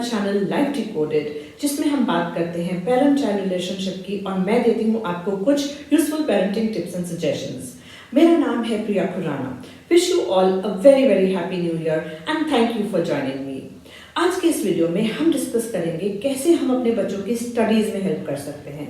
Channel life decoded, जिसमें हम बात करते हैं पेरेंट चाइल्ड रिलेशनशिप की और मैं देती हूँ आपको कुछ useful parenting tips and suggestions. मेरा नाम है Priya Khurana. Wish you all a very very happy new year and thank you for joining me. आज के इस वीडियो में हम डिस्कस करेंगे कैसे हम अपने बच्चों की स्टडीज में हेल्प कर सकते हैं।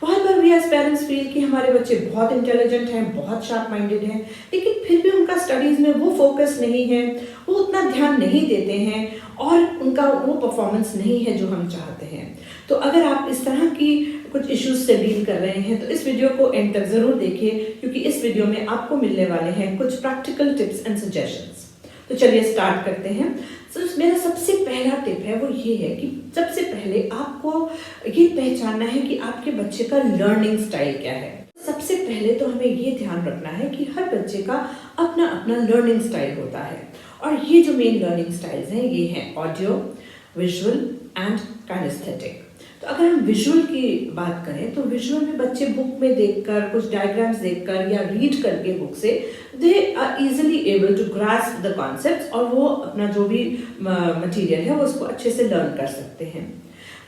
बहुत बार वी एज पेरेंट्स फील कि हमारे बच्चे बहुत इंटेलिजेंट हैं, बहुत शार्प माइंडेड हैं, लेकिन फिर भी उनका स्टडीज में वो फोकस नहीं है, वो उतना ध्यान नहीं देते हैं और उनका वो परफॉर्मेंस नहीं है जो हम चाहते हैं। तो अगर आप इस तरह की कुछ इश्यूज से डील कर रहे हैं तो इस वीडियो को एंड तक जरूर देखिए, क्योंकि इस वीडियो में आपको मिलने वाले हैं कुछ प्रैक्टिकल टिप्स एंड सजेशंस। तो चलिए स्टार्ट करते हैं। मेरा सबसे पहला टिप है वो ये है कि सबसे पहले आपको ये पहचानना है कि आपके बच्चे का लर्निंग स्टाइल क्या है। सबसे पहले तो हमें ये ध्यान रखना है कि हर बच्चे का अपना अपना लर्निंग स्टाइल होता है और ये जो मेन लर्निंग स्टाइल्स हैं ये हैं ऑडियो, विजुअल एंड काइनेस्थेटिक। तो अगर हम विजुअल की बात करें तो विजुअल में बच्चे बुक में देखकर, कुछ डायग्राम्स देखकर या रीड करके बुक से they are easily able to grasp the concepts और वो अपना जो भी मटेरियल है वो उसको अच्छे से लर्न कर सकते हैं।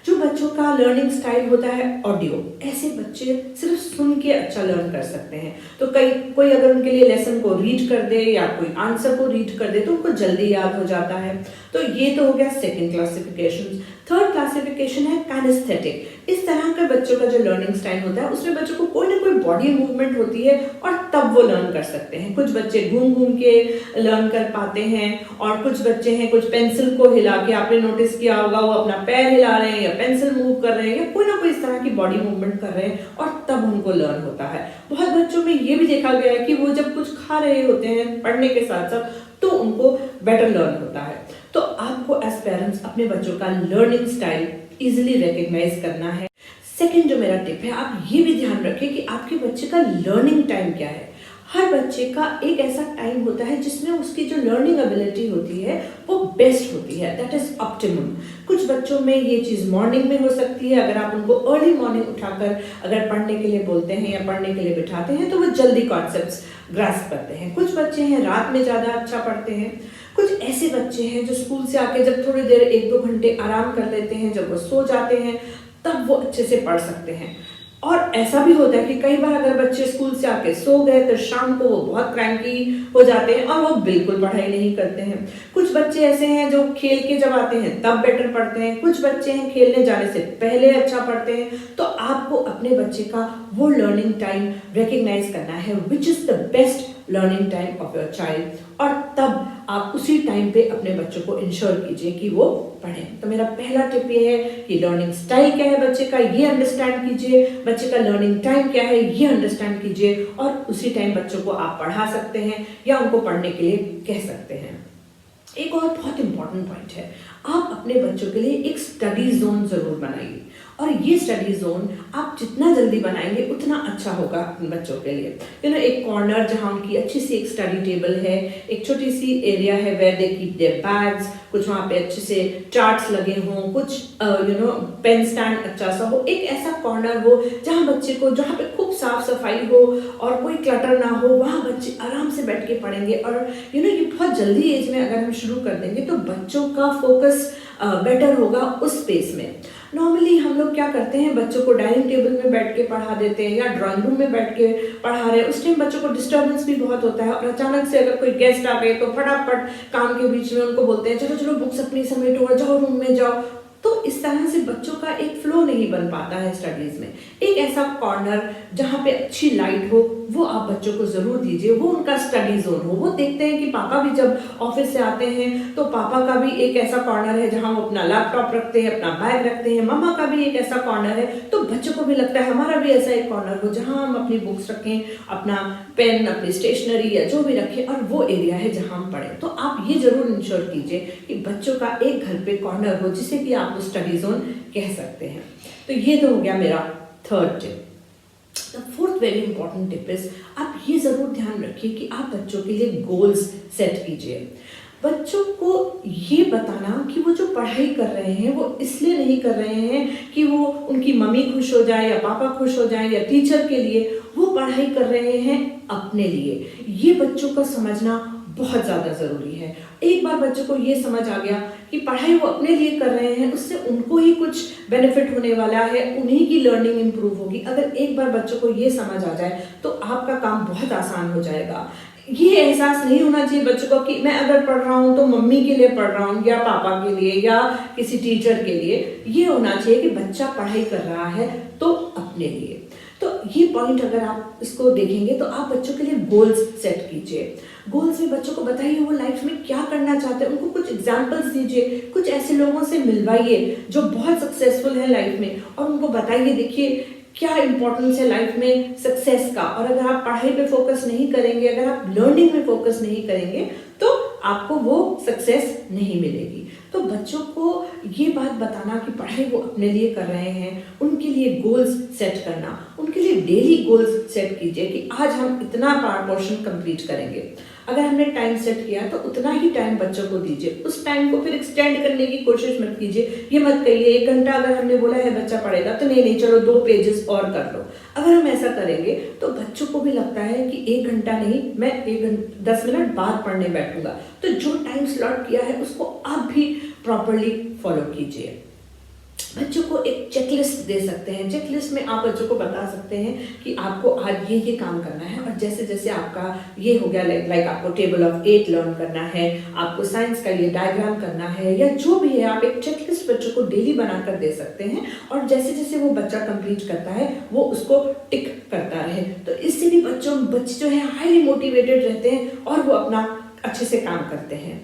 जो बच्चों का लर्निंग स्टाइल होता है ऑडियो, ऐसे बच्चे सिर्फ सुन के अच्छा लर्न कर सकते हैं। तो कोई अगर उनके लिए लेसन को रीड कर दे या कोई आंसर को रीड कर दे तो उनको जल्दी याद हो जाता है। तो ये तो हो गया सेकंड क्लासिफिकेशन। थर्ड क्लासिफिकेशन है काइनेस्थेटिक। इस तरह का बच्चों का जो लर्निंग स्टाइल होता है उसमें बच्चों को कोई ना कोई बॉडी मूवमेंट होती है और तब वो लर्न कर सकते हैं। कुछ बच्चे घूम घूम के लर्न कर पाते हैं और कुछ बच्चे हैं कुछ पेंसिल को हिला के, आपने नोटिस किया होगा, वो अपना पैर हिला रहे हैं या पेंसिल मूव कर रहे हैं या कोई ना कोई इस तरह की बॉडी मूवमेंट कर रहे हैं और तब उनको लर्न होता है। बहुत बच्चों में ये भी देखा गया है कि वो जब कुछ खा रहे होते हैं पढ़ने के साथ साथ तो उनको बेटर लर्न होता है। तो आपको एज पेरेंट्स अपने बच्चों का लर्निंग स्टाइल इजीली रिकॉग्नाइज करना है। सेकंड जो मेरा टिप है, आप ये भी ध्यान रखें कि आपके बच्चे का लर्निंग टाइम क्या है। हर बच्चे का एक ऐसा टाइम होता है जिसमें उसकी जो लर्निंग एबिलिटी होती है वो बेस्ट होती है, दैट इज ऑप्टिमम। कुछ बच्चों में ये चीज़ मॉर्निंग में हो सकती है। अगर आप उनको अर्ली मॉर्निंग उठाकर अगर पढ़ने के लिए बोलते हैं या पढ़ने के लिए बिठाते हैं तो वो जल्दी कॉन्सेप्ट्स ग्रास्प करते हैं। कुछ बच्चे हैं रात में ज़्यादा अच्छा पढ़ते हैं। कुछ ऐसे बच्चे हैं जो स्कूल से आके जब थोड़ी देर 1-2 घंटे आराम कर लेते हैं, जब वो सो जाते हैं तब वो अच्छे से पढ़ सकते हैं। और ऐसा भी होता है कि कई बार अगर बच्चे स्कूल से आके सो गए तो शाम को वो बहुत क्रैंकी हो जाते हैं और वो बिल्कुल पढ़ाई नहीं करते हैं। कुछ बच्चे ऐसे हैं जो खेल के जब आते हैं तब बेटर पढ़ते हैं। कुछ बच्चे हैं खेलने जाने से पहले अच्छा पढ़ते हैं। तो आपको अपने बच्चे का वो लर्निंग टाइम रिकॉग्नाइज करना है which is the best learning time of your child और तब आप उसी टाइम पे अपने बच्चों को इंश्योर कीजिए कि वो पढ़ें। तो मेरा पहला टिप ये है कि लर्निंग स्टाइल क्या है बच्चे का, ये अंडरस्टैंड कीजिए। बच्चे का लर्निंग टाइम क्या है ये अंडरस्टैंड कीजिए और उसी टाइम बच्चों को आप पढ़ा सकते हैं या उनको पढ़ने के लिए कह सकते हैं। एक और बहुत इंपॉर्टेंट पॉइंट है, आप अपने बच्चों के लिए एक स्टडी जोन जरूर बनाइए और ये स्टडी जोन आप जितना जल्दी बनाएंगे उतना अच्छा होगा अपने बच्चों के लिए। एक कॉर्नर जहाँ उनकी अच्छी सी एक स्टडी टेबल है, एक छोटी सी एरिया है where they keep their bags, कुछ वहाँ पे अच्छे से चार्ट्स लगे हों, कुछ पेन स्टैंड अच्छा सा हो, एक ऐसा कॉर्नर हो जहाँ बच्चे को, जहाँ पे खूब साफ सफाई हो और कोई क्लटर ना हो, वहाँ बच्चे आराम से बैठ के पढ़ेंगे। और ये बहुत जल्दी एज में अगर हम शुरू कर देंगे तो बच्चों का फोकस बेटर होगा उस स्पेस में। नॉर्मली हम लोग क्या करते हैं, बच्चों को डाइनिंग टेबल में बैठ के पढ़ा देते हैं या ड्राइंग रूम में बैठ के पढ़ा रहे हैं। उस टाइम बच्चों को डिस्टर्बेंस भी बहुत होता है और अचानक से अगर कोई गेस्ट आ गए तो फटाफट काम के बीच में उनको बोलते हैं चलो चलो बुक्स अपनी समेटो और जाओ रूम में जाओ। तो इस तरह से बच्चों का एक फ्लो नहीं बन पाता है स्टडीज में। एक ऐसा कॉर्नर जहाँ पे अच्छी लाइट हो वो आप बच्चों को जरूर दीजिए, वो उनका स्टडी जोन हो। वो देखते हैं कि पापा भी जब ऑफिस से आते हैं तो पापा का भी एक ऐसा कॉर्नर है जहाँ वो अपना लैपटॉप रखते हैं, अपना बैग रखते हैं, मम्मा का भी एक ऐसा कॉर्नर है। तो बच्चों को भी लगता है हमारा भी ऐसा एक कॉर्नर हो जहाँ हम अपनी बुक्स रखें, अपना पेन, अपनी स्टेशनरी या जो भी रखें और वो एरिया है जहाँ हम पढ़ें। तो आप ये जरूर इंश्योर कीजिए कि बच्चों का एक घर पे कॉर्नर हो जिसे कि आप स्टडी जोन कह सकते हैं। तो ये तो हो गया मेरा third tip. The fourth very important tip is, आप ये जरूर ध्यान रखिए कि आप बच्चों के लिए गोल्स सेट कीजिए। बच्चों को ये बताना कि वो जो पढ़ाई कर रहे हैं वो इसलिए नहीं कर रहे हैं कि वो उनकी मम्मी खुश हो जाए या पापा खुश हो जाए या टीचर के लिए, वो पढ़ाई कर रहे हैं अपने लिए। ये बच्चों का समझना बहुत ज़्यादा ज़रूरी है। एक बार बच्चों को ये समझ आ गया कि पढ़ाई वो अपने लिए कर रहे हैं, उससे उनको ही कुछ बेनिफिट होने वाला है, उन्हीं की लर्निंग इंप्रूव होगी। अगर एक बार बच्चों को ये समझ आ जाए तो आपका काम बहुत आसान हो जाएगा। ये एहसास नहीं होना चाहिए बच्चों को कि मैं अगर पढ़ रहा हूँ तो मम्मी के लिए पढ़ रहा हूँ या पापा के लिए या किसी टीचर के लिए। ये होना चाहिए कि बच्चा पढ़ाई कर रहा है तो अपने लिए। तो ये पॉइंट अगर आप इसको देखेंगे तो आप बच्चों के लिए गोल्स सेट कीजिए। गोल्स में बच्चों को बताइए वो लाइफ में क्या करना चाहते हैं, उनको कुछ एग्जाम्पल्स दीजिए, कुछ ऐसे लोगों से मिलवाइए जो बहुत सक्सेसफुल हैं लाइफ में, और उनको बताइए देखिए क्या इंपॉर्टेंस है लाइफ में सक्सेस का। और अगर आप पढ़ाई पे फोकस नहीं करेंगे, अगर आप लर्निंग में फोकस नहीं करेंगे तो आपको वो सक्सेस नहीं मिलेगी। तो बच्चों को ये बात बताना कि पढ़ाई वो अपने लिए कर रहे हैं, उनके लिए गोल्स सेट करना, उनके लिए डेली गोल्स सेट कीजिए कि आज हम इतना पोर्शन कंप्लीट करेंगे। अगर हमने टाइम सेट किया तो उतना ही टाइम बच्चों को दीजिए, उस टाइम को फिर एक्सटेंड करने की कोशिश मत कीजिए। ये मत कहिए 1 घंटा अगर हमने बोला है बच्चा पढ़ेगा तो नहीं चलो 2 पेजेस और कर लो। अगर हम ऐसा करेंगे तो बच्चों को भी लगता है कि 1 घंटा नहीं, मैं 10 मिनट बाद पढ़ने बैठूंगा। तो जो टाइम स्लॉट किया है उसको आप भी प्रॉपरली फॉलो कीजिए। बच्चों को एक चेकलिस्ट दे सकते हैं। चेकलिस्ट में आप बच्चों को बता सकते हैं कि आपको आज ये काम करना है, और जैसे जैसे आपका ये हो गया लाइक आपको टेबल ऑफ 8 लर्न करना है, आपको साइंस का ये डायग्राम करना है, या जो भी है आप एक चेकलिस्ट बच्चों को डेली बनाकर दे सकते हैं। और जैसे जैसे वो बच्चा कंप्लीट करता है वो उसको टिक करता रहे। तो इससे भी बच्चे जो है हाईली मोटिवेटेड रहते हैं और वो अपना अच्छे से काम करते हैं।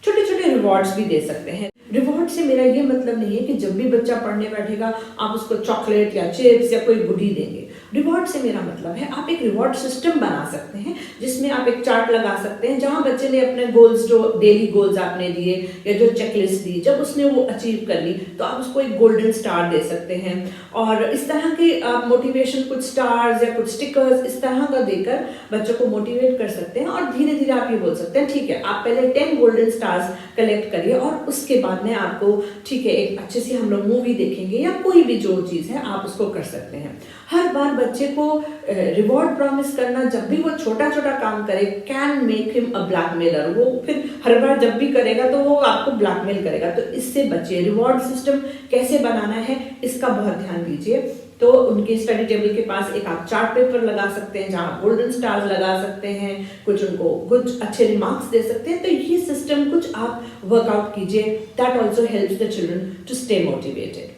छोटे छोटे रिवॉर्ड्स भी दे सकते हैं। रिवॉर्ड से मेरा ये मतलब नहीं है कि जब भी बच्चा पढ़ने बैठेगा आप उसको चॉकलेट या चिप्स या कोई गुडी देंगे। रिवॉर्ड से मेरा मतलब है आप एक रिवॉर्ड सिस्टम बना सकते हैं जिसमें आप एक चार्ट लगा सकते हैं जहां बच्चे ने अपने गोल्स, जो डेली गोल्स आपने दिए या जो चेकलिस्ट दी, जब उसने वो अचीव कर ली तो आप उसको एक गोल्डन स्टार दे सकते हैं। और इस तरह के आप मोटिवेशन कुछ स्टार्स या कुछ स्टिकर्स इस तरह का देकर बच्चों को मोटिवेट कर सकते हैं। और धीरे धीरे आप ये बोल सकते हैं ठीक है आप पहले 10 गोल्डन स्टार्स कलेक्ट करिए और उसके बाद में आपको ठीक है एक अच्छे से हम लोग मूवी देखेंगे या कोई भी जो चीज़ है आप उसको कर सकते हैं। हर बार बच्चे को रिवॉर्ड प्रॉमिस करना, जब भी वो छोटा छोटा काम करे, can make him a blackmailer. वो फिर हर बार जब भी करेगा तो वो आपको ब्लैकमेल करेगा। तो इससे बच्चे रिवॉर्ड सिस्टम कैसे बनाना है इसका बहुत ध्यान दीजिए। तो उनके स्टडी टेबल के पास एक आप चार्ट पेपर लगा सकते हैं जहां गोल्डन स्टार्स लगा सकते हैं, कुछ उनको कुछ अच्छे रिमार्क्स दे सकते हैं। तो ये सिस्टम कुछ आप वर्कआउट कीजिए, that also helps the children to stay motivated.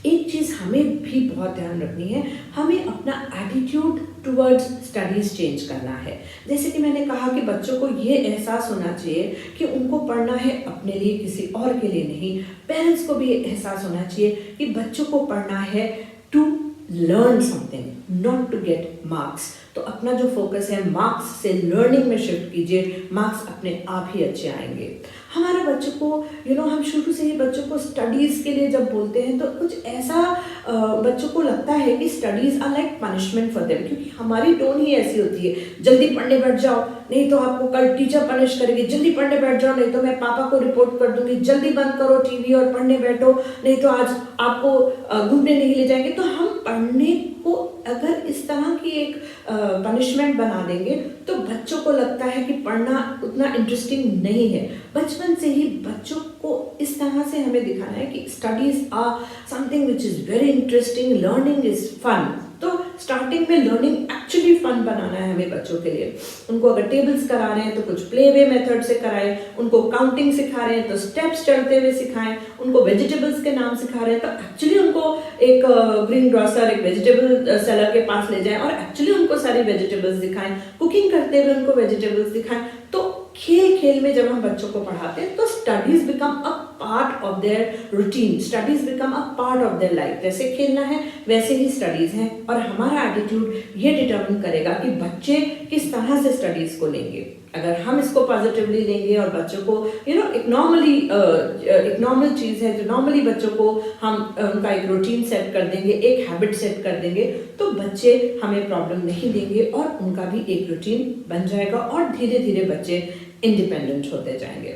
एक चीज हमें भी बहुत ध्यान रखनी है, हमें अपना एटीट्यूड टुवर्ड्स स्टडीज चेंज करना है। जैसे कि मैंने कहा कि बच्चों को ये एहसास होना चाहिए कि उनको पढ़ना है अपने लिए, किसी और के लिए नहीं। पेरेंट्स को भी ये एहसास होना चाहिए कि बच्चों को पढ़ना है to learn something, not to get marks. तो अपना जो फोकस है मार्क्स से लर्निंग में शिफ्ट कीजिए, मार्क्स अपने आप ही अच्छे आएंगे। हमारे बच्चों को हम शुरू से ही बच्चों को स्टडीज़ के लिए जब बोलते हैं तो कुछ ऐसा बच्चों को लगता है कि studies are like punishment for them, क्योंकि हमारी टोन ही ऐसी होती है, जल्दी पढ़ने बैठ जाओ नहीं तो आपको कल टीचर पनिश करेगी, जल्दी पढ़ने बैठ जाओ नहीं तो मैं पापा को रिपोर्ट कर दूंगी, जल्दी बंद करो टीवी और पढ़ने बैठो नहीं तो आज आपको घूमने नहीं ले जाएंगे। तो हम पढ़ने को अगर इस तरह की एक पनिशमेंट बना देंगे तो बच्चों को लगता है कि पढ़ना उतना इंटरेस्टिंग नहीं है। बचपन से ही बच्चों को इस तरह से हमें दिखाना है कि studies are something which is very interesting, learning is fun. तो स्टार्टिंग में लर्निंग एक्चुअली फन बनाना है हमें बच्चों के लिए। उनको अगर टेबल्स करा रहे हैं तो कुछ प्ले वे मेथड से कराएं, उनको काउंटिंग सिखा रहे हैं तो स्टेप्स चढ़ते हुए सिखाएं, उनको वेजिटेबल्स के नाम सिखा रहे हैं तो एक्चुअली उनको एक ग्रीन ग्रोसर, एक वेजिटेबल सेलर के पास ले जाएं और एक्चुअली उनको सारी वेजिटेबल्स दिखाएं, कुकिंग करते हुए उनको वेजिटेबल्स दिखाएं। तो खेल खेल में जब हम बच्चों को पढ़ाते हैं तो studies become a part of their routine, studies become a part of their life. जैसे खेलना है वैसे ही स्टडीज हैं, और हमारा एटीट्यूड ये डिटरमिन करेगा कि बच्चे किस तरह से स्टडीज को लेंगे। अगर हम इसको पॉजिटिवली लेंगे और बच्चों को एक नॉर्मल चीज़ है जो नॉर्मली बच्चों को हम उनका एक रूटीन सेट कर देंगे, एक हैबिट सेट कर देंगे, तो बच्चे हमें प्रॉब्लम नहीं देंगे और उनका भी एक रूटीन बन जाएगा और धीरे धीरे बच्चे इंडिपेंडेंट होते जाएंगे।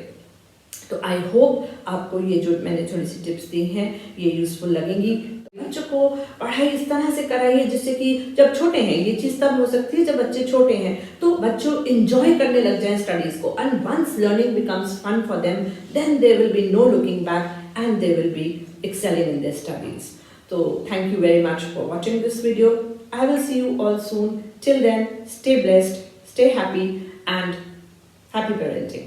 तो आई होप आपको ये जो मैंने थोड़ी सी टिप्स दी हैं ये यूजफुल लगेंगी। बच्चों को पढ़ाई इस तरह से कराइए जिससे कि जब छोटे हैं, ये चीज़ तब हो सकती है जब बच्चे छोटे हैं, तो बच्चों इंजॉय करने लग जाएं स्टडीज़ को, and once learning becomes fun for them, then there will be no looking back and they will be excelling in their studies. So thank you very much for watching this video. I will see you all soon. Till then, stay blessed, stay happy, and happy parenting.